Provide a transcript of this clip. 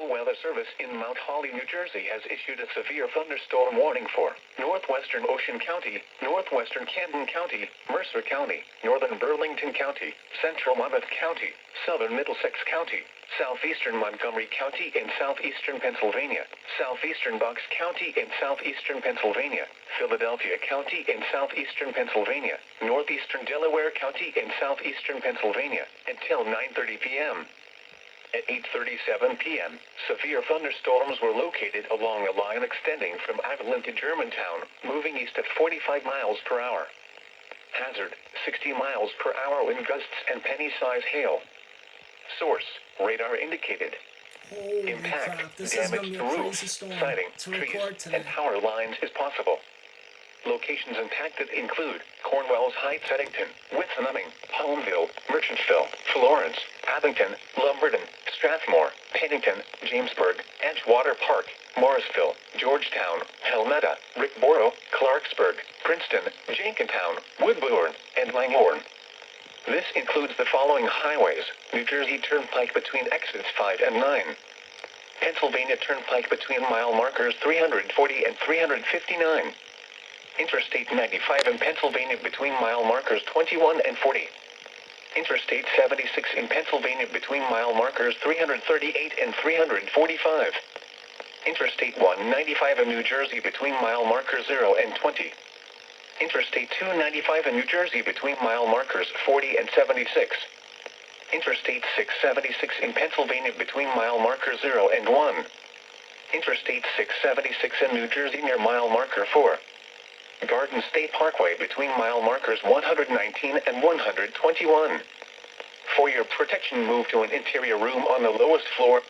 Weather Service in Mount Holly, New Jersey has issued a severe thunderstorm warning for northwestern Ocean County, northwestern Camden County, Mercer County, northern Burlington County, central Monmouth County, southern Middlesex County, southeastern Montgomery County in southeastern Pennsylvania, southeastern Bucks County in southeastern Pennsylvania, Philadelphia County in southeastern Pennsylvania, northeastern Delaware County in southeastern Pennsylvania, until 9:30 p.m. At 8:37 p.m., severe thunderstorms were located along a line extending from Avalon to Germantown, moving east at 45 miles per hour. Hazard, 60 miles per hour wind gusts and penny-size hail. Source, radar indicated. Holy Impact, crap, this is going to damage be to a crazy roofs, storm siding, to trees, record today. and power lines is possible. Locations impacted include Cornwalls Heights, Eddington, Withenham, Palmville, Merchantville, Florence, Abington, Lumberton, Strathmore, Pennington, Jamesburg, Edgewater Park, Morrisville, Georgetown, Helmetta, Rickboro, Clarksburg, Princeton, Jenkintown, Woodbourne, and Langhorne. This includes the following highways: New Jersey Turnpike between exits 5 and 9. Pennsylvania Turnpike between mile markers 340 and 359. Interstate 95 in Pennsylvania between mile markers 21 and 40. Interstate 76 in Pennsylvania between mile markers 338 and 345. Interstate 195 in New Jersey between mile markers 0 and 20. Interstate 295 in New Jersey between mile markers 40 and 76. Interstate 676 in Pennsylvania between mile markers 0 and 1. Interstate 676 in New Jersey near mile marker 4. Garden State Parkway between mile markers 119 and 121. For your protection, move to an interior room on the lowest floor.